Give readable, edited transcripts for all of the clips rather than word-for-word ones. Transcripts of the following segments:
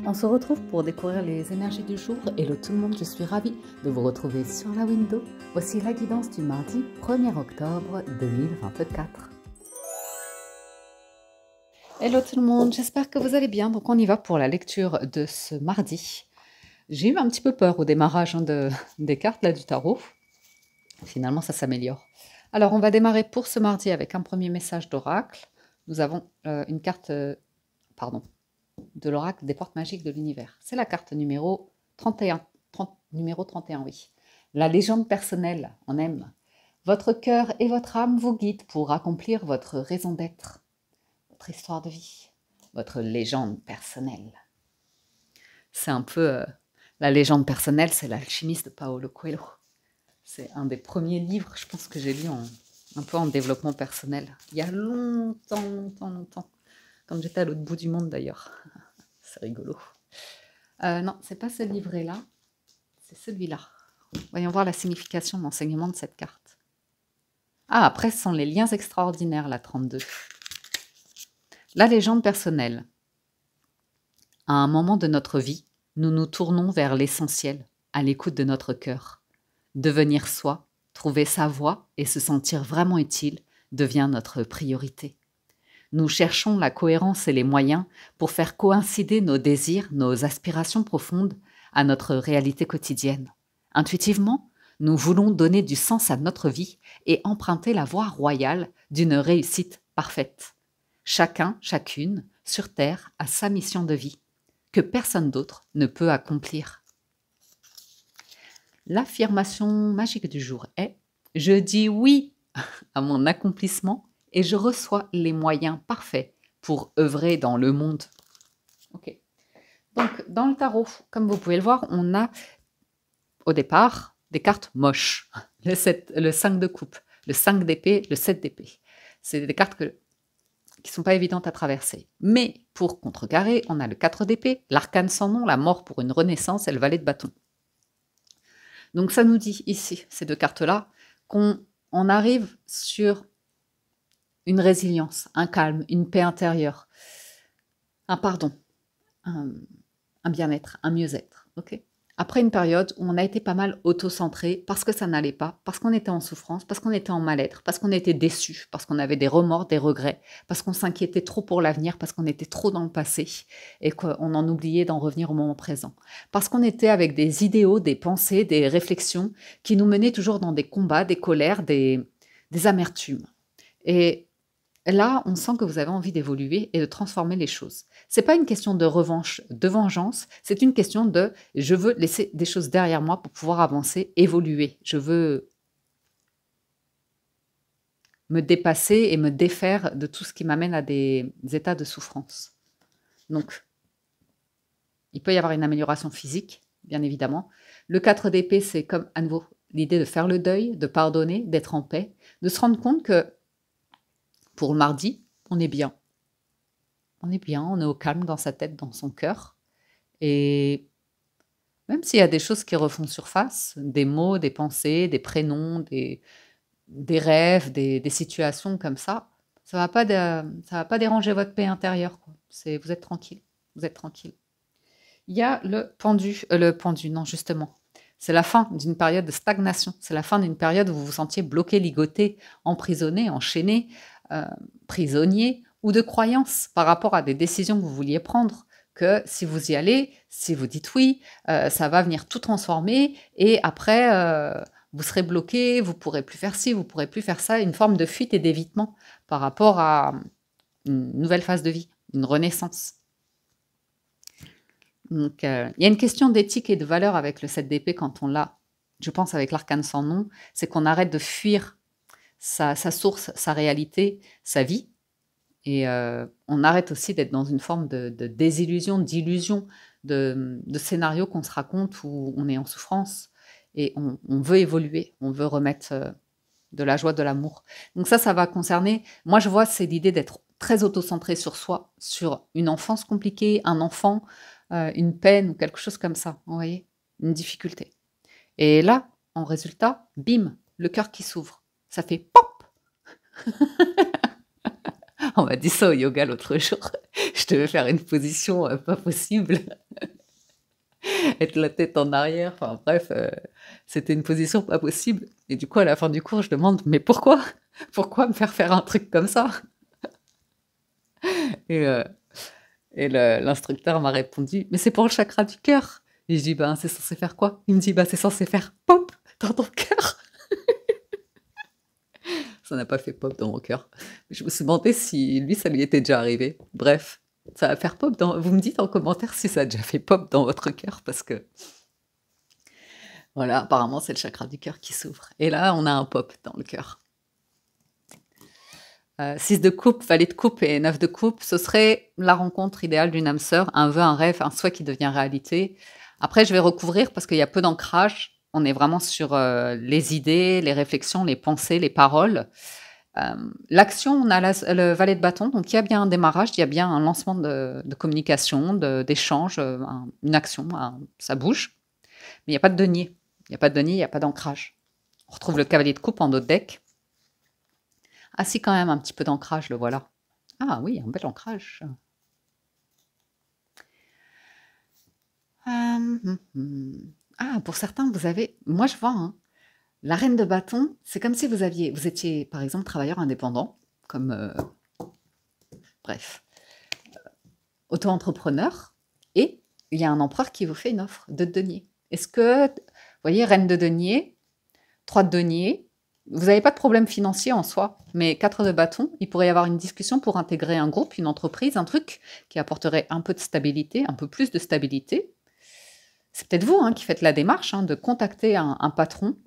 On se retrouve pour découvrir les énergies du jour. Hello tout le monde, je suis ravie de vous retrouver sur la window. Voici la guidance du mardi 1er octobre 2024. Hello tout le monde, j'espère que vous allez bien. Donc on y va pour la lecture de ce mardi. J'ai eu un petit peu peur au démarrage des cartes là, du tarot. Finalement ça s'améliore. Alors on va démarrer pour ce mardi avec un premier message d'oracle. Nous avons une carte... de l'oracle des portes magiques de l'univers. C'est la carte numéro 31. Numéro 31, oui. La légende personnelle, on aime. Votre cœur et votre âme vous guident pour accomplir votre raison d'être, votre histoire de vie, votre légende personnelle. C'est un peu... la légende personnelle, c'est l'alchimiste de Paulo Coelho. C'est un des premiers livres, je pense, que j'ai lu un peu en développement personnel. Il y a longtemps. Quand j'étais à l'autre bout du monde d'ailleurs. C'est rigolo. Non, c'est pas ce livret-là, c'est celui-là. Voyons voir la signification, l'enseignement de cette carte. Ah, après, ce sont les liens extraordinaires, la 32. La légende personnelle. À un moment de notre vie, nous nous tournons vers l'essentiel, à l'écoute de notre cœur. Devenir soi, trouver sa voie et se sentir vraiment utile devient notre priorité. Nous cherchons la cohérence et les moyens pour faire coïncider nos désirs, nos aspirations profondes à notre réalité quotidienne. Intuitivement, nous voulons donner du sens à notre vie et emprunter la voie royale d'une réussite parfaite. Chacun, chacune, sur Terre, a sa mission de vie, que personne d'autre ne peut accomplir. L'affirmation magique du jour est « Je dis oui à mon accomplissement » et je reçois les moyens parfaits pour œuvrer dans le monde. Ok. Donc, dans le tarot, comme vous pouvez le voir, on a au départ des cartes moches. Le 5 de coupe, le 5 d'épée, le 7 d'épée. C'est des cartes qui ne sont pas évidentes à traverser. Mais pour contrecarrer, on a le 4 d'épée, l'arcane sans nom, la mort pour une renaissance et le valet de bâton. Donc ça nous dit ici, ces deux cartes-là, qu'on arrive sur une résilience, un calme, une paix intérieure, un pardon, un bien-être, un mieux-être. Okay. Après une période où on a été pas mal auto-centré parce que ça n'allait pas, parce qu'on était en souffrance, parce qu'on était en mal-être, parce qu'on était déçu, parce qu'on avait des remords, des regrets, parce qu'on s'inquiétait trop pour l'avenir, parce qu'on était trop dans le passé et qu'on en oubliait d'en revenir au moment présent. Parce qu'on était avec des idéaux, des pensées, des réflexions qui nous menaient toujours dans des combats, des colères, des amertumes. Et là, on sent que vous avez envie d'évoluer et de transformer les choses. Ce n'est pas une question de revanche, de vengeance, c'est une question de « je veux laisser des choses derrière moi pour pouvoir avancer, évoluer. Je veux me dépasser et me défaire de tout ce qui m'amène à des états de souffrance. » Donc, il peut y avoir une amélioration physique, bien évidemment. Le 4 d'épée, c'est comme à nouveau l'idée de faire le deuil, de pardonner, d'être en paix, de se rendre compte que pour le mardi, on est bien. On est bien, on est au calme dans sa tête, dans son cœur. Et même s'il y a des choses qui refont surface, des mots, des pensées, des prénoms, des rêves, des situations comme ça ne va pas déranger votre paix intérieure, quoi. Vous êtes tranquille, vous êtes tranquille. Il y a le pendu, non justement. C'est la fin d'une période de stagnation. C'est la fin d'une période où vous vous sentiez bloqué, ligoté, emprisonné, enchaîné, prisonnier ou de croyances par rapport à des décisions que vous vouliez prendre, que si vous y allez, si vous dites oui, ça va venir tout transformer et après vous serez bloqué, vous ne pourrez plus faire ci, vous ne pourrez plus faire ça, une forme de fuite et d'évitement par rapport à une nouvelle phase de vie, une renaissance. Donc, il y a une question d'éthique et de valeur avec le 7 d'épée quand on l'a, je pense avec l'arcane sans nom, c'est qu'on arrête de fuir sa source, sa réalité, sa vie. Et on arrête aussi d'être dans une forme de désillusion, d'illusion, de scénario qu'on se raconte où on est en souffrance et on veut évoluer, on veut remettre de la joie, de l'amour. Donc ça va concerner, moi je vois, c'est l'idée d'être très auto-centré sur soi, sur une enfance compliquée, un enfant, une peine ou quelque chose comme ça, vous voyez, une difficulté. Et là, en résultat, bim, le cœur qui s'ouvre. Ça fait pop. On m'a dit ça au yoga l'autre jour. Je devais faire une position pas possible, être la tête en arrière. Enfin bref, c'était une position pas possible. Et du coup, à la fin du cours, je demande, mais pourquoi? Pourquoi me faire un truc comme ça? Et, l'instructeur m'a répondu, mais c'est pour le chakra du cœur. Et je dis, ben c'est censé faire quoi? Il me dit, bah c'est censé faire pop dans ton cœur. Ça n'a pas fait pop dans mon cœur. Je me suis demandé si lui, ça lui était déjà arrivé. Bref, ça va faire pop dans... Vous me dites en commentaire si ça a déjà fait pop dans votre cœur, parce que, voilà, apparemment, c'est le chakra du cœur qui s'ouvre. Et là, on a un pop dans le cœur. 6 de coupe, valet de coupe et 9 de coupe, ce serait la rencontre idéale d'une âme sœur, un vœu, un rêve, un souhait qui devient réalité. Après, je vais recouvrir parce qu'il y a peu d'ancrage. On est vraiment sur les idées, les réflexions, les pensées, les paroles. L'action, on a le valet de bâton, donc il y a bien un démarrage, il y a bien un lancement de communication, d'échange, une action, ça bouge. Mais il n'y a pas de denier. Il n'y a pas de denier, il n'y a pas d'ancrage. On retrouve le cavalier de coupe en dos de deck. Ah si, quand même, un petit peu d'ancrage, le voilà. Ah oui, un bel ancrage. Ah, pour certains, vous avez... Moi, je vois, hein, la reine de bâton, c'est comme si vous étiez, par exemple, travailleur indépendant, comme... bref, auto-entrepreneur, et il y a un empereur qui vous fait une offre de denier. Est-ce que, vous voyez, reine de denier, 3 de denier, vous n'avez pas de problème financier en soi, mais 4 de bâton, il pourrait y avoir une discussion pour intégrer un groupe, une entreprise, un truc qui apporterait un peu de stabilité, un peu plus de stabilité. C'est peut-être vous, hein, qui faites la démarche, hein, de contacter un patron,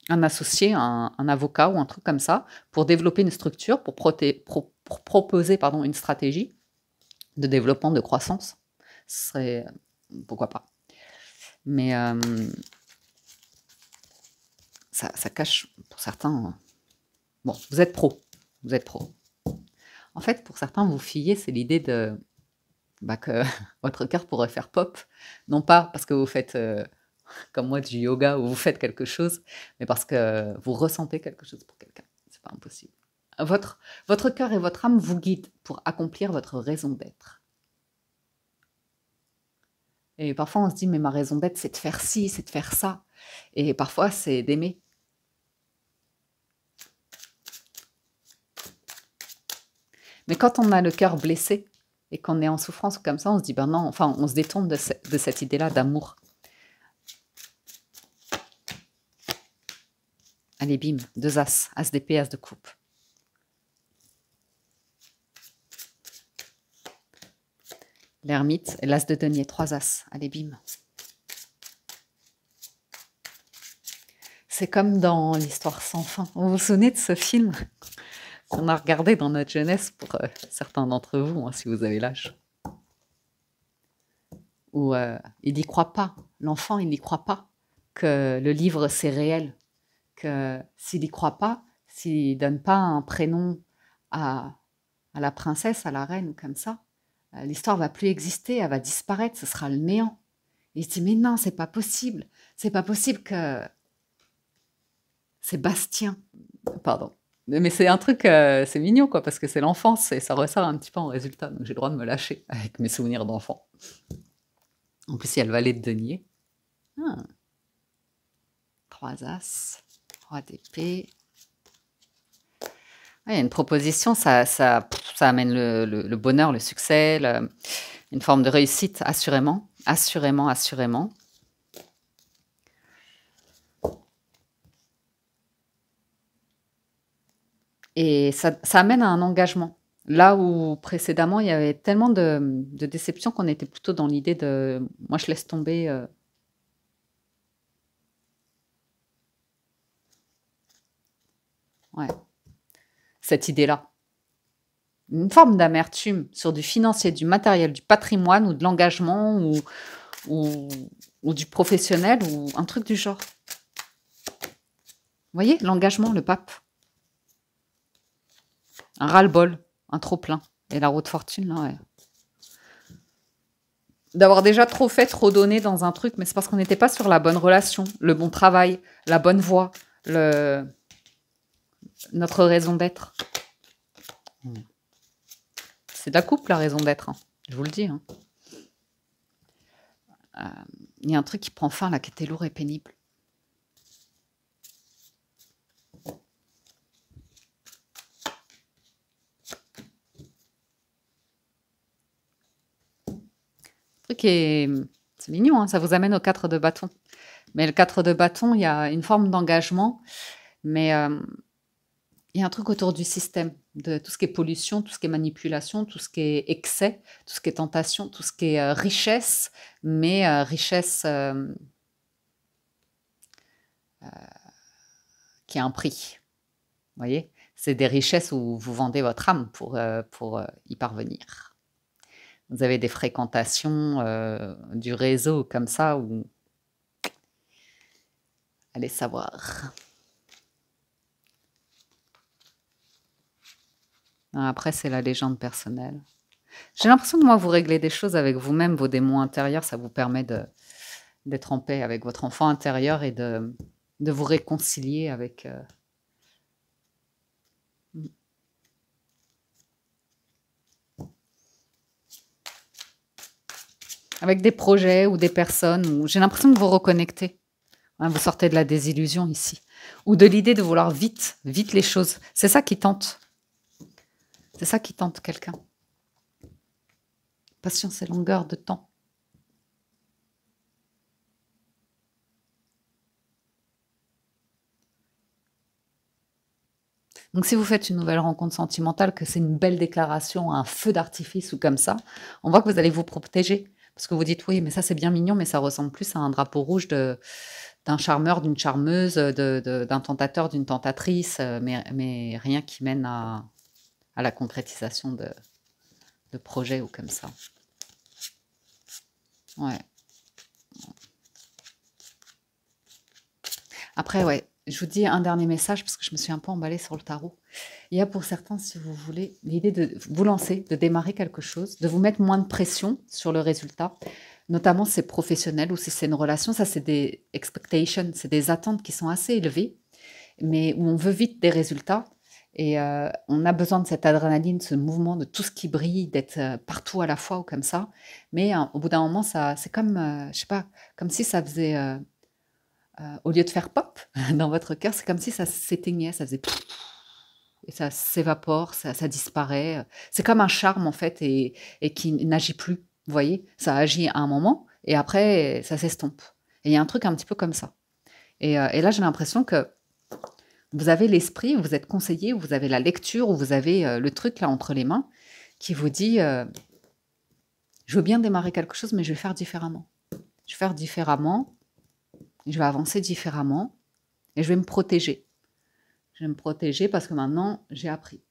un associé, un avocat ou un truc comme ça, pour développer une structure, pour proposer une stratégie de développement, de croissance. Ce serait... pourquoi pas. Mais ça cache, pour certains... bon, vous êtes pro. Vous êtes pro. En fait, pour certains, vous fiez, c'est l'idée de... que votre cœur pourrait faire pop. Non pas parce que vous faites, comme moi, du yoga, ou vous faites quelque chose, mais parce que vous ressentez quelque chose pour quelqu'un. C'est pas impossible. Votre cœur et votre âme vous guident pour accomplir votre raison d'être. Et parfois, on se dit, mais ma raison d'être, c'est de faire ci, c'est de faire ça. Et parfois, c'est d'aimer. Mais quand on a le cœur blessé et qu'on est en souffrance comme ça, on se dit, ben non, enfin, on se détourne de cette idée-là d'amour. Allez, bim, 2 as, as d'épée, as de coupe. L'ermite et l'as de denier, 3 as. Allez, bim. C'est comme dans l'histoire sans fin. Vous vous souvenez de ce film qu'on a regardé dans notre jeunesse, pour certains d'entre vous, hein, si vous avez l'âge, où il n'y croit pas. L'enfant, il n'y croit pas que le livre, c'est réel. Que s'il n'y croit pas, s'il ne donne pas un prénom à la princesse, à la reine, comme ça, l'histoire va plus exister, elle va disparaître, ce sera le néant. Et il se dit, mais non, c'est pas possible. C'est pas possible que... Sébastien, pardon. Mais c'est un truc, c'est mignon, quoi, parce que c'est l'enfance et ça ressort un petit peu en résultat. Donc j'ai le droit de me lâcher avec mes souvenirs d'enfant. En plus, il y a le valet de denier. 3 as, 3 d'épée. Il y a une proposition, ça amène le bonheur, le succès, une forme de réussite, assurément. Assurément, assurément. Et ça amène à un engagement. Là où précédemment, il y avait tellement de déceptions qu'on était plutôt dans l'idée de « moi, je laisse tomber ». Ouais, cette idée-là. Une forme d'amertume sur du financier, du matériel, du patrimoine ou de l'engagement ou du professionnel ou un truc du genre. Vous voyez, l'engagement, le pape. Un ras-le-bol, un trop-plein. Et la roue de fortune, là, ouais. D'avoir déjà trop fait, trop donné dans un truc, mais c'est parce qu'on n'était pas sur la bonne relation, le bon travail, la bonne voie, notre raison d'être. C'est de la coupe, la raison d'être, hein. Je vous le dis, hein. Il y a un truc qui prend fin, là, qui était lourd et pénible. Le truc est... C'est mignon, hein, ça vous amène au 4 de bâton. Mais le 4 de bâton, il y a une forme d'engagement, mais il y a un truc autour du système, de tout ce qui est pollution, tout ce qui est manipulation, tout ce qui est excès, tout ce qui est tentation, tout ce qui est richesse, mais richesse qui a un prix. Vous voyez? C'est des richesses où vous vendez votre âme pour y parvenir. Vous avez des fréquentations du réseau comme ça où... Allez savoir. Après, c'est la légende personnelle. J'ai l'impression que moi, vous réglez des choses avec vous-même, vos démons intérieurs. Ça vous permet d'être en paix avec votre enfant intérieur et de vous réconcilier avec... avec des projets ou des personnes. Où j'ai l'impression que vous reconnectez. Hein, vous sortez de la désillusion ici. Ou de l'idée de vouloir vite les choses. C'est ça qui tente. C'est ça qui tente quelqu'un. Patience et longueur de temps. Donc si vous faites une nouvelle rencontre sentimentale, que c'est une belle déclaration, un feu d'artifice ou comme ça, on voit que vous allez vous protéger. Parce que vous dites, oui, mais ça c'est bien mignon, mais ça ressemble plus à un drapeau rouge d'un charmeur, d'une charmeuse, d'un tentateur, d'une tentatrice, mais rien qui mène à la concrétisation de projets ou comme ça. Ouais. Après, ouais, je vous dis un dernier message parce que je me suis un peu emballée sur le tarot. Il y a pour certains, si vous voulez, l'idée de vous lancer, de démarrer quelque chose, de vous mettre moins de pression sur le résultat. Notamment, si c'est professionnel ou si c'est une relation, ça c'est des expectations, c'est des attentes qui sont assez élevées, mais où on veut vite des résultats. Et on a besoin de cette adrénaline, ce mouvement, de tout ce qui brille, d'être partout à la fois ou comme ça. Mais au bout d'un moment, c'est comme, je sais pas, comme si ça faisait... au lieu de faire pop dans votre cœur, c'est comme si ça s'éteignait, ça faisait pfff, et ça s'évapore, ça disparaît. C'est comme un charme en fait et qui n'agit plus. Vous voyez, ça agit à un moment et après ça s'estompe. Et il y a un truc un petit peu comme ça. Et là j'ai l'impression que vous avez l'esprit, vous êtes conseillé, vous avez la lecture, ou vous avez le truc là entre les mains qui vous dit je veux bien démarrer quelque chose, mais je vais faire différemment. Je vais faire différemment. Je vais avancer différemment et je vais me protéger. Je vais me protéger parce que maintenant, j'ai appris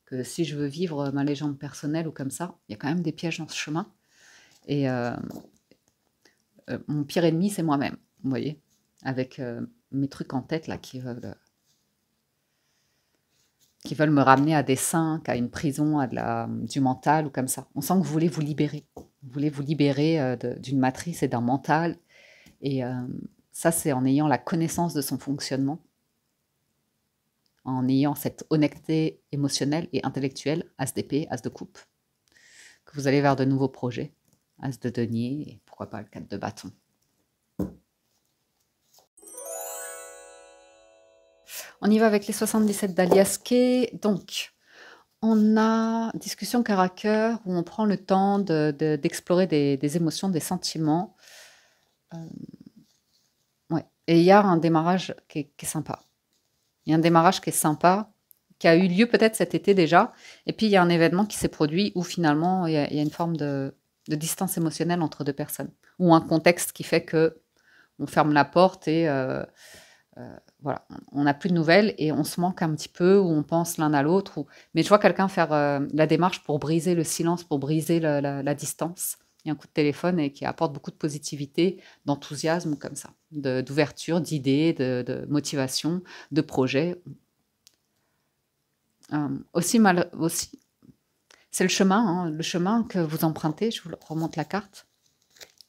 que si je veux vivre ma légende personnelle ou comme ça, il y a quand même des pièges dans ce chemin. Et mon pire ennemi, c'est moi-même, vous voyez, avec mes trucs en tête là qui veulent me ramener à des cinq, à une prison, à du mental ou comme ça. On sent que vous voulez vous libérer. Vous voulez vous libérer d'une matrice et d'un mental. Et ça, c'est en ayant la connaissance de son fonctionnement, en ayant cette honnêteté émotionnelle et intellectuelle, as d'épée, as de coupe, que vous allez vers de nouveaux projets, as de denier, et pourquoi pas le 4 de bâton. On y va avec les 77 d'Aliasqué. Donc, on a discussion cœur à cœur, où on prend le temps d'explorer des émotions, des sentiments. Ouais. Et il y a un démarrage qui est sympa. Il y a un démarrage qui est sympa, qui a eu lieu peut-être cet été déjà. Et puis, il y a un événement qui s'est produit où finalement, il y a une forme de distance émotionnelle entre deux personnes. Ou un contexte qui fait que on ferme la porte et voilà, on n'a plus de nouvelles et on se manque un petit peu, ou on pense l'un à l'autre. Mais je vois quelqu'un faire la démarche pour briser le silence, pour briser la distance. Il y a un coup de téléphone et qui apporte beaucoup de positivité, d'enthousiasme comme ça, d'ouverture, d'idées, de motivation, de projets. Aussi, c'est le chemin, hein, le chemin que vous empruntez, je vous remonte la carte,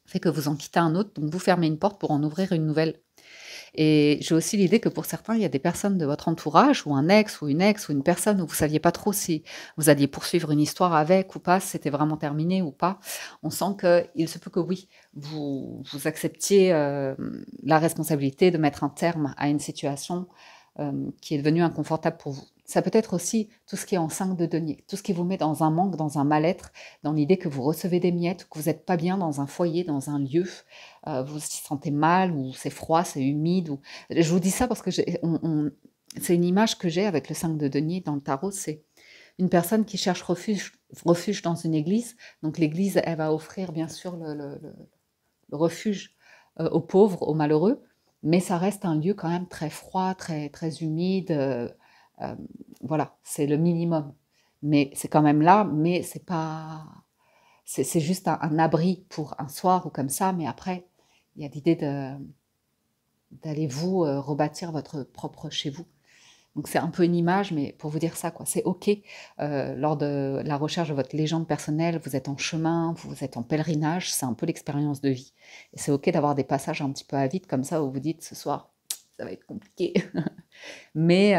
fait que vous en quittez un autre, donc vous fermez une porte pour en ouvrir une nouvelle. Et j'ai aussi l'idée que pour certains, il y a des personnes de votre entourage, ou un ex, ou une personne où vous saviez pas trop si vous alliez poursuivre une histoire avec ou pas, si c'était vraiment terminé ou pas. On sent qu'il se peut que oui, vous acceptiez la responsabilité de mettre un terme à une situation qui est devenue inconfortable pour vous. Ça peut être aussi tout ce qui est en 5 de denier, tout ce qui vous met dans un manque, dans un mal-être, dans l'idée que vous recevez des miettes, que vous n'êtes pas bien dans un foyer, dans un lieu, vous vous sentez mal, ou c'est froid, c'est humide. Ou... Je vous dis ça parce que c'est une image que j'ai avec le 5 de denier dans le tarot, c'est une personne qui cherche refuge dans une église. Donc l'église, elle va offrir bien sûr le refuge aux pauvres, aux malheureux, mais ça reste un lieu quand même très froid, très, très humide. Voilà, c'est le minimum. Mais c'est quand même là, mais c'est pas. C'est juste un abri pour un soir ou comme ça, mais après, il y a l'idée d'aller vous rebâtir votre propre chez vous. Donc c'est un peu une image, mais pour vous dire ça, quoi. C'est OK. Lors de la recherche de votre légende personnelle, vous êtes en chemin, vous êtes en pèlerinage, c'est un peu l'expérience de vie. Et c'est OK d'avoir des passages un petit peu à vide comme ça, où vous dites, ce soir, ça va être compliqué. Mais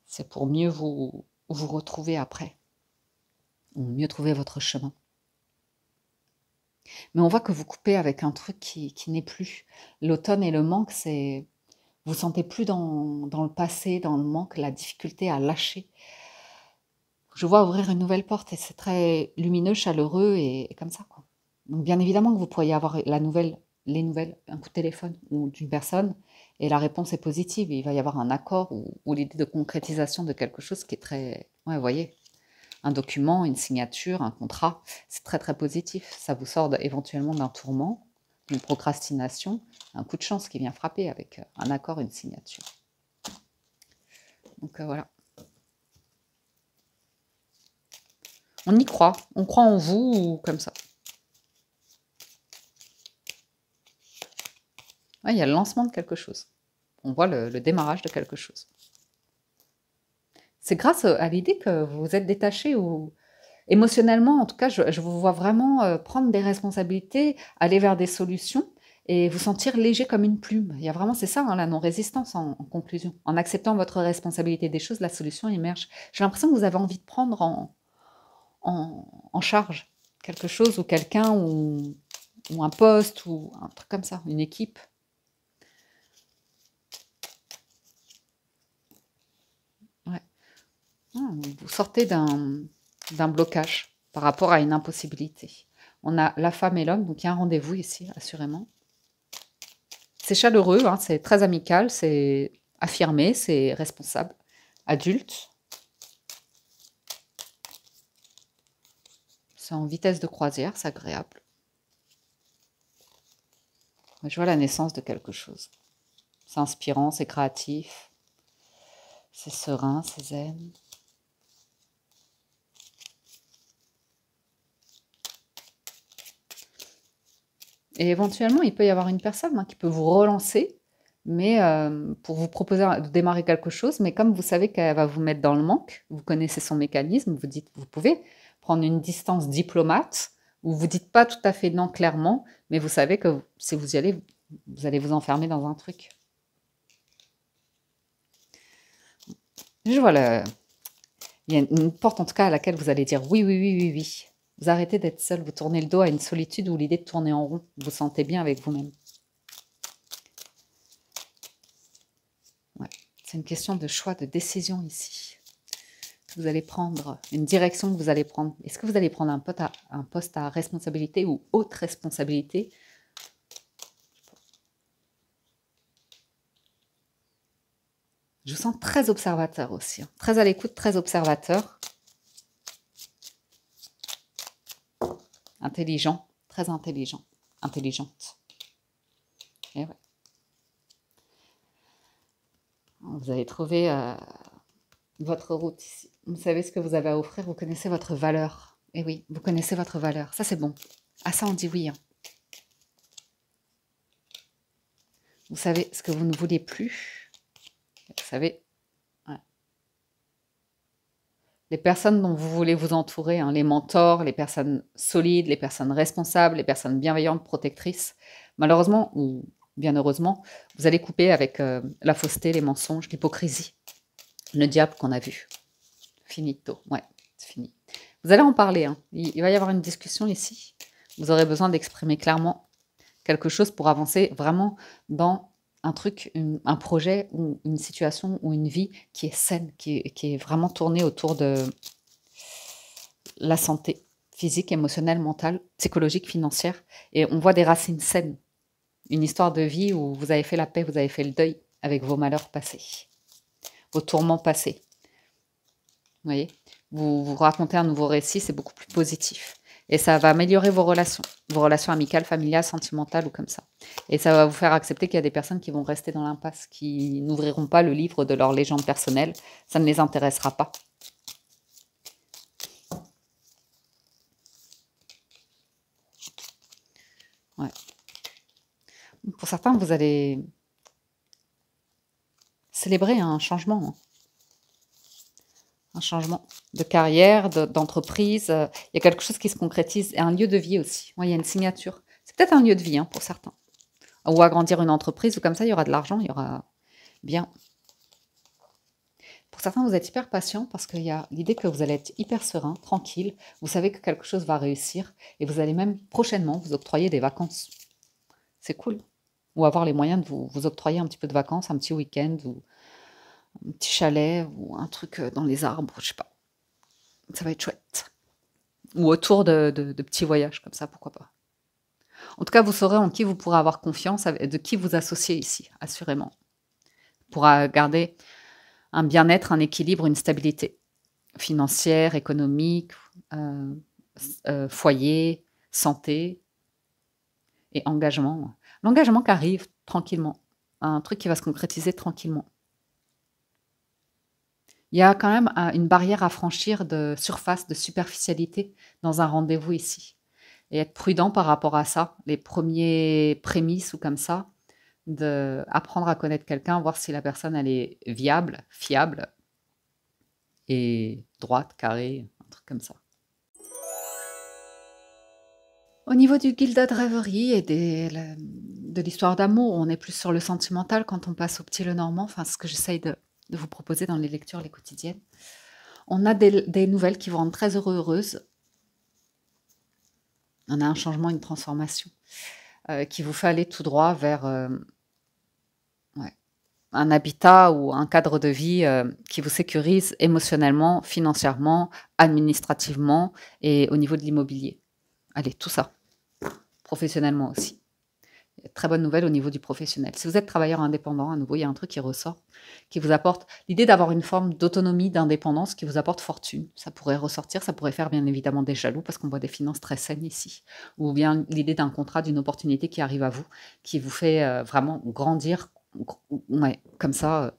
c'est pour mieux vous retrouver après, ou mieux trouver votre chemin. Mais on voit que vous coupez avec un truc qui n'est plus. L'automne et le manque, c'est... Vous sentez plus dans le passé, dans le manque, la difficulté à lâcher. Je vois ouvrir une nouvelle porte et c'est très lumineux, chaleureux et comme ça, quoi. Donc bien évidemment que vous pourriez avoir les nouvelles, un coup de téléphone ou d'une personne et la réponse est positive. Il va y avoir un accord ou l'idée de concrétisation de quelque chose qui est très... Ouais, vous voyez, un document, une signature, un contrat, c'est très très positif. Ça vous sort éventuellement d'un tourment, d'une procrastination, un coup de chance qui vient frapper avec un accord, une signature. Donc voilà. On y croit, on croit en vous ou comme ça. Ouais, il y a le lancement de quelque chose. On voit le démarrage de quelque chose. C'est grâce à l'idée que vous vous êtes détaché ou émotionnellement, en tout cas, je vous vois vraiment prendre des responsabilités, aller vers des solutions et vous sentir léger comme une plume. Il y a vraiment, c'est ça, hein, la non-résistance en conclusion. En acceptant votre responsabilité des choses, la solution émerge. J'ai l'impression que vous avez envie de prendre en charge quelque chose ou quelqu'un ou un poste ou un truc comme ça, une équipe. Ouais. Vous sortez d'un blocage par rapport à une impossibilité. On a la femme et l'homme, donc il y a un rendez-vous ici, assurément. C'est chaleureux, hein, c'est très amical, c'est affirmé, c'est responsable, adulte. C'est en vitesse de croisière, c'est agréable. Je vois la naissance de quelque chose. C'est inspirant, c'est créatif, c'est serein, c'est zen. Et éventuellement, il peut y avoir une personne qui peut vous relancer, mais pour vous proposer de démarrer quelque chose, mais comme vous savez qu'elle va vous mettre dans le manque, vous connaissez son mécanisme, vous pouvez prendre une distance diplomate, où vous dites pas tout à fait non clairement, mais vous savez que si vous y allez, vous allez vous enfermer dans un truc. Je vois il y a une porte en tout cas à laquelle vous allez dire oui, oui, oui, oui, oui. Vous arrêtez d'être seul, vous tournez le dos à une solitude ou l'idée de tourner en rond. Vous vous sentez bien avec vous-même. Ouais. C'est une question de choix, de décision ici. Vous allez prendre une direction que vous allez prendre. Est-ce que vous allez prendre un poste à responsabilité ou haute responsabilité? Je vous sens très observateur aussi. Hein. Très à l'écoute, très observateur. Intelligent, très intelligent, intelligente. Et ouais. Vous allez trouver votre route ici. Vous savez ce que vous avez à offrir, vous connaissez votre valeur. Et oui, vous connaissez votre valeur. Ça, c'est bon. À ça, on dit oui. Hein. Vous savez ce que vous ne voulez plus. Vous savez, ouais. Les personnes dont vous voulez vous entourer, hein, les mentors, les personnes solides, les personnes responsables, les personnes bienveillantes, protectrices, malheureusement, ou bien heureusement, vous allez couper avec la fausseté, les mensonges, l'hypocrisie, le diable qu'on a vu. Finito, ouais, c'est fini. Vous allez en parler, hein. Il va y avoir une discussion ici. Vous aurez besoin d'exprimer clairement quelque chose pour avancer vraiment dans un truc, un projet ou une situation ou une vie qui est saine, qui est vraiment tournée autour de la santé physique, émotionnelle, mentale, psychologique, financière. Et on voit des racines saines. Une histoire de vie où vous avez fait la paix, vous avez fait le deuil avec vos malheurs passés, vos tourments passés. Vous voyez, vous racontez un nouveau récit, c'est beaucoup plus positif. Et ça va améliorer vos relations amicales, familiales, sentimentales ou comme ça. Et ça va vous faire accepter qu'il y a des personnes qui vont rester dans l'impasse, qui n'ouvriront pas le livre de leur légende personnelle. Ça ne les intéressera pas. Ouais. Pour certains, vous allez célébrer un changement. Hein. Un changement de carrière, d'entreprise. Il y a quelque chose qui se concrétise. Et un lieu de vie aussi. Ouais, il y a une signature. C'est peut-être un lieu de vie hein, pour certains. Ou agrandir une entreprise, ou comme ça, il y aura de l'argent, il y aura bien. Pour certains, vous êtes hyper patient parce qu'il y a l'idée que vous allez être hyper serein, tranquille. Vous savez que quelque chose va réussir et vous allez même prochainement vous octroyer des vacances. C'est cool. Ou avoir les moyens de vous octroyer un petit peu de vacances, un petit week-end ou un petit chalet ou un truc dans les arbres, je sais pas. Ça va être chouette. Ou autour de petits voyages comme ça, pourquoi pas. En tout cas, vous saurez en qui vous pourrez avoir confiance, de qui vous associer ici, assurément. Pour garder un bien-être, un équilibre, une stabilité financière, économique, foyer, santé et engagement. L'engagement qui arrive tranquillement, un truc qui va se concrétiser tranquillement. Il y a quand même une barrière à franchir de surface, de superficialité dans un rendez-vous ici. Et être prudent par rapport à ça, les premiers prémices ou comme ça, d'apprendre à connaître quelqu'un, voir si la personne elle est viable, fiable et droite, carrée, un truc comme ça. Au niveau du Gilded Rêverie et de l'histoire d'amour, on est plus sur le sentimental quand on passe au petit Lenormand, enfin ce que j'essaye de vous proposer dans les lectures, les quotidiennes. On a des nouvelles qui vous rendent très heureuses. On a un changement, une transformation qui vous fait aller tout droit vers un habitat ou un cadre de vie qui vous sécurise émotionnellement, financièrement, administrativement et au niveau de l'immobilier. Allez, tout ça. Professionnellement aussi. Très bonne nouvelle au niveau du professionnel. Si vous êtes travailleur indépendant, à nouveau, il y a un truc qui ressort, qui vous apporte l'idée d'avoir une forme d'autonomie, d'indépendance qui vous apporte fortune. Ça pourrait ressortir, ça pourrait faire bien évidemment des jaloux parce qu'on voit des finances très saines ici. Ou bien l'idée d'un contrat, d'une opportunité qui arrive à vous, qui vous fait vraiment grandir, ouais, comme ça,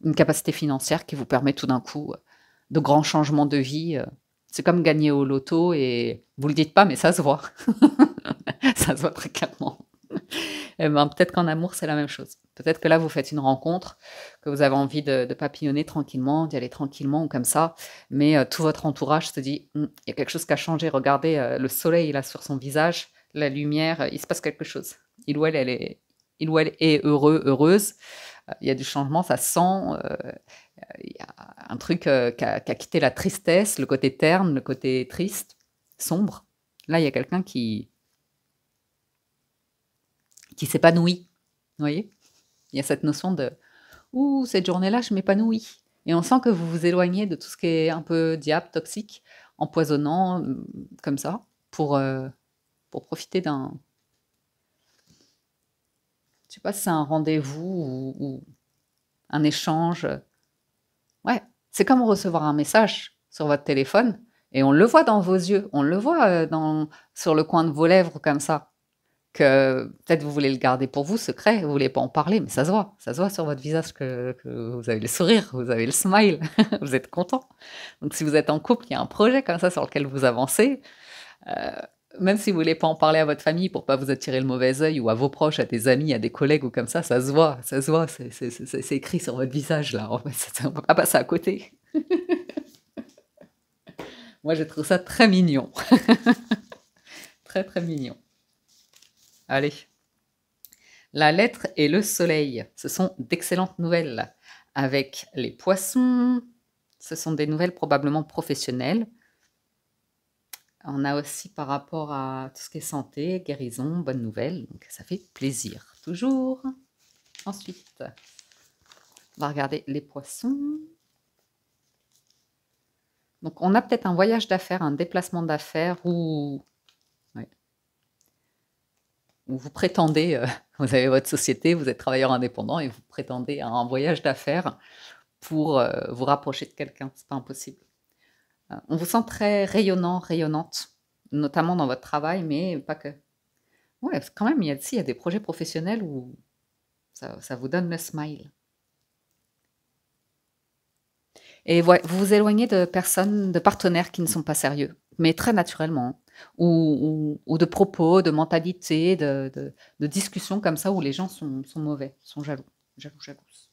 une capacité financière qui vous permet tout d'un coup de grands changements de vie. C'est comme gagner au loto et vous le dites pas, mais ça se voit. Ça se voit très clairement. Eh ben, peut-être qu'en amour, c'est la même chose. Peut-être que là, vous faites une rencontre, que vous avez envie de papillonner tranquillement, d'y aller tranquillement ou comme ça, mais tout votre entourage se dit, il y a quelque chose qui a changé, regardez le soleil là sur son visage, la lumière, il se passe quelque chose. Il ou elle est heureux, heureuse, il y a du changement, ça se sent, il y a un truc qui a quitté la tristesse, le côté terne, le côté triste, sombre. Là, il y a quelqu'un qui s'épanouit. Vous voyez? Il y a cette notion de ouh, cette journée-là, je m'épanouis. Et on sent que vous vous éloignez de tout ce qui est un peu diable, toxique, empoisonnant, comme ça, pour profiter d'un. Je sais pas si c'est un rendez-vous ou un échange. Ouais, c'est comme recevoir un message sur votre téléphone et on le voit dans vos yeux, on le voit sur le coin de vos lèvres comme ça. Que peut-être vous voulez le garder pour vous, secret, vous voulez pas en parler, mais ça se voit sur votre visage que vous avez le sourire, vous avez le smile, vous êtes content. Donc si vous êtes en couple, il y a un projet comme ça sur lequel vous avancez, même si vous voulez pas en parler à votre famille pour pas vous attirer le mauvais œil ou à vos proches, à des amis, à des collègues ou comme ça se voit, c'est écrit sur votre visage là, on peut pas passer à côté. Moi, je trouve ça très mignon. Très, très mignon. Allez. La lettre et le soleil, ce sont d'excellentes nouvelles. Avec les poissons, ce sont des nouvelles probablement professionnelles. On a aussi par rapport à tout ce qui est santé, guérison, bonnes nouvelles, donc ça fait plaisir, toujours. Ensuite, on va regarder les poissons. Donc on a peut-être un voyage d'affaires, un déplacement d'affaires où vous prétendez, vous avez votre société, vous êtes travailleur indépendant et vous prétendez à un voyage d'affaires pour vous rapprocher de quelqu'un. C'est pas impossible. On vous sent très rayonnant, rayonnante, notamment dans votre travail, mais pas que. Ouais, quand même, il y a des projets professionnels où ça vous donne le smile. Et vous vous éloignez de personnes, de partenaires qui ne sont pas sérieux, mais très naturellement. Ou de propos, de mentalité, de discussions comme ça où les gens sont mauvais, sont jaloux, jalouses.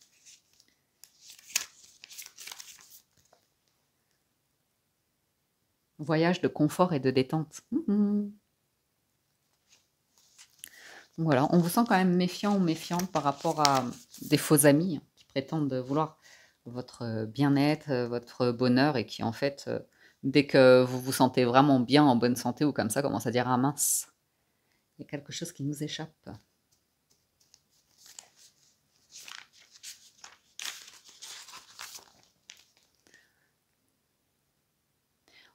Voyage de confort et de détente. Voilà, on vous sent quand même méfiant ou méfiante par rapport à des faux amis qui prétendent vouloir votre bien-être, votre bonheur et qui en fait, dès que vous vous sentez vraiment bien, en bonne santé ou comme ça, commencent à dire: «Ah mince, il y a quelque chose qui nous échappe».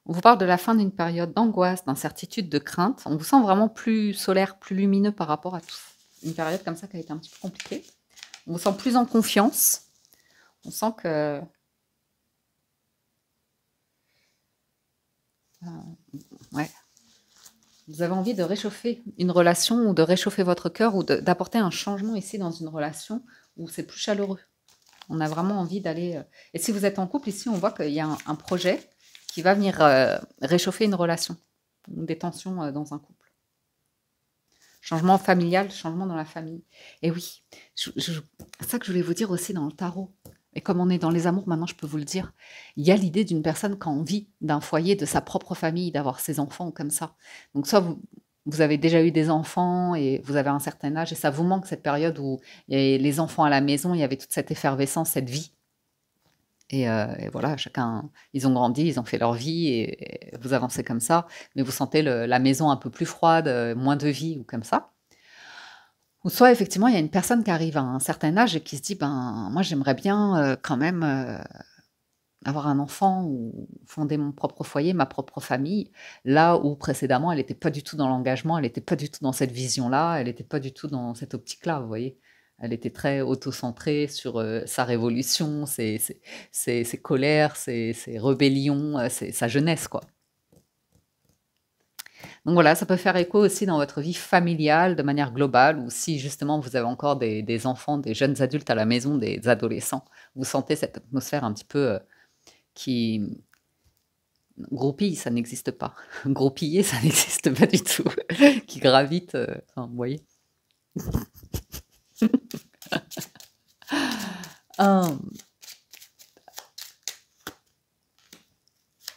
On vous parle de la fin d'une période d'angoisse, d'incertitude, de crainte. On vous sent vraiment plus solaire, plus lumineux par rapport à tout. Une période comme ça qui a été un petit peu compliquée. On vous sent plus en confiance. On sent que ouais, vous avez envie de réchauffer une relation ou de réchauffer votre cœur ou d'apporter un changement ici dans une relation où c'est plus chaleureux. On a vraiment envie d'aller... Et si vous êtes en couple, ici, on voit qu'il y a un projet qui va venir réchauffer une relation, des tensions dans un couple. Changement familial, changement dans la famille. Et oui, c'est ça que je voulais vous dire aussi dans le tarot. Et comme on est dans les amours, maintenant je peux vous le dire, il y a l'idée d'une personne qui a envie d'un foyer, de sa propre famille, d'avoir ses enfants comme ça. Donc soit vous avez déjà eu des enfants et vous avez un certain âge et ça vous manque cette période où il y avait les enfants à la maison, il y avait toute cette effervescence, cette vie. Et voilà, chacun, ils ont grandi, ils ont fait leur vie et vous avancez comme ça, mais vous sentez la maison un peu plus froide, moins de vie ou comme ça. Ou soit effectivement, il y a une personne qui arrive à un certain âge et qui se dit: «Ben, moi j'aimerais bien, quand même, avoir un enfant ou fonder mon propre foyer, ma propre famille». Là où précédemment, elle n'était pas du tout dans l'engagement, elle n'était pas du tout dans cette vision-là, elle n'était pas du tout dans cette optique-là, vous voyez? Elle était très auto-centrée sur, sa révolution, ses colères, ses rébellions, sa jeunesse, quoi. Donc voilà, ça peut faire écho aussi dans votre vie familiale de manière globale ou si justement vous avez encore des enfants, des jeunes adultes à la maison, des adolescents, vous sentez cette atmosphère un petit peu, qui groupille, ça n'existe pas. Groupiller, ça n'existe pas du tout. Qui gravite, enfin, vous voyez? Hem,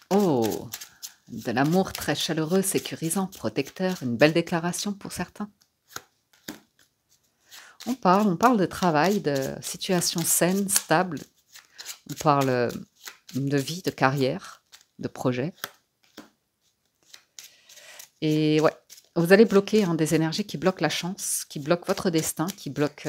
oh! De l'amour très chaleureux, sécurisant, protecteur, une belle déclaration pour certains. On parle de travail, de situation saine, stable. On parle, de vie, de carrière, de projet. Et ouais, vous allez bloquer, hein, des énergies qui bloquent la chance, qui bloquent votre destin, qui bloquent,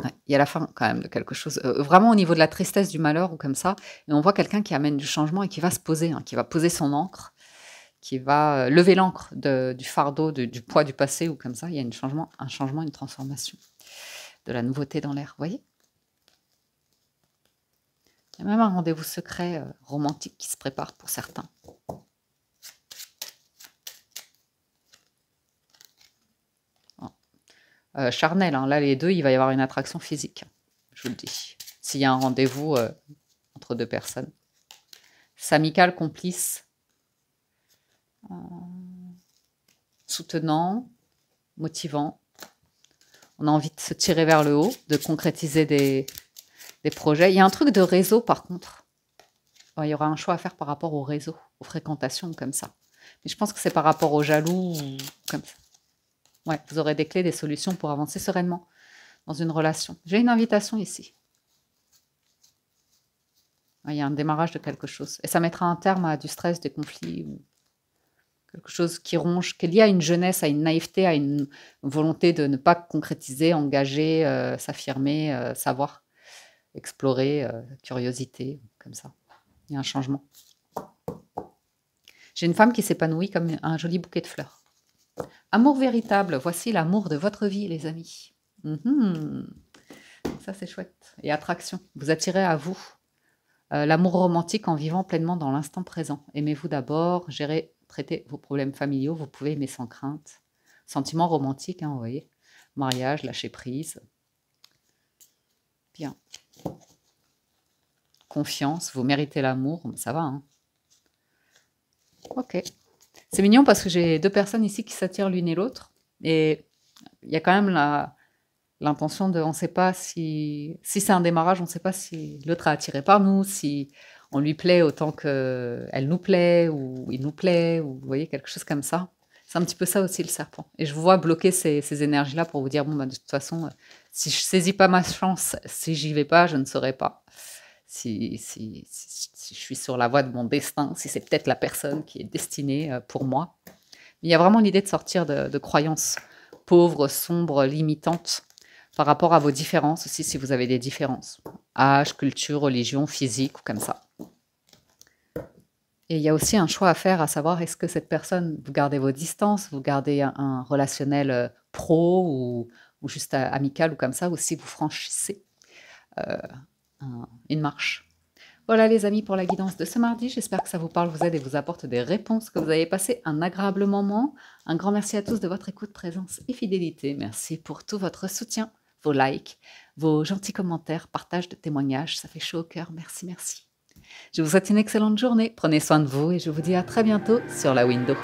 ouais, il y a la fin quand même de quelque chose, vraiment au niveau de la tristesse, du malheur ou comme ça et on voit quelqu'un qui amène du changement et qui va se poser, hein, qui va poser son ancre, qui va, lever l'ancre du fardeau, du poids du passé ou comme ça. Il y a un changement, une transformation, de la nouveauté dans l'air, vous voyez? Il y a même un rendez-vous secret, romantique qui se prépare pour certains. Charnel, hein, là les 2, il va y avoir une attraction physique, je vous le dis. S'il y a un rendez-vous, entre 2 personnes. C'est amical, complice, soutenant, motivant. On a envie de se tirer vers le haut, de concrétiser des projets. Il y a un truc de réseau par contre. Il y aura un choix à faire par rapport au réseau, aux fréquentations comme ça. Mais je pense que c'est par rapport aux jaloux ou comme ça. Ouais, vous aurez des clés, des solutions pour avancer sereinement dans une relation. J'ai une invitation ici. Il y a un démarrage de quelque chose. Et ça mettra un terme à du stress, des conflits, ou quelque chose qui ronge, qui est lié à une jeunesse, à une naïveté, à une volonté de ne pas concrétiser, engager, s'affirmer, savoir, explorer, curiosité, comme ça. Il y a un changement. J'ai une femme qui s'épanouit comme un joli bouquet de fleurs. Amour véritable, voici l'amour de votre vie, les amis. Ça, c'est chouette. Et attraction, vous attirez à vous l'amour romantique en vivant pleinement dans l'instant présent. Aimez-vous d'abord, gérez, traitez vos problèmes familiaux, vous pouvez aimer sans crainte. Sentiment romantique, vous voyez. Mariage, lâcher prise. Bien. Confiance, vous méritez l'amour, ça va, hein. Ok. C'est mignon parce que j'ai deux personnes ici qui s'attirent l'une et l'autre. Et il y a quand même l'intention de, on ne sait pas si c'est un démarrage, on ne sait pas si l'autre est attiré par nous, si on lui plaît autant qu'elle nous plaît, ou il nous plaît, ou vous voyez, quelque chose comme ça. C'est un petit peu ça aussi le serpent. Et je vous vois bloquer ces énergies-là pour vous dire, bon, bah, de toute façon, si je saisis pas ma chance, si j'y vais pas, je ne saurai pas. Si je suis sur la voie de mon destin, si c'est peut-être la personne qui est destinée pour moi. Il y a vraiment l'idée de sortir de croyances pauvres, sombres, limitantes, par rapport à vos différences aussi, si vous avez des différences. Âge, culture, religion, physique, ou comme ça. Et il y a aussi un choix à faire, à savoir, est-ce que cette personne, vous gardez vos distances, vous gardez un relationnel pro, ou juste amical, ou comme ça, ou si vous franchissez une marche. Voilà les amis pour la guidance de ce mardi. J'espère que ça vous parle, vous aide et vous apporte des réponses, que vous avez passé un agréable moment. Un grand merci à tous de votre écoute, présence et fidélité. Merci pour tout votre soutien, vos likes, vos gentils commentaires, partage de témoignages. Ça fait chaud au cœur. Merci, merci. Je vous souhaite une excellente journée. Prenez soin de vous et je vous dis à très bientôt sur la window.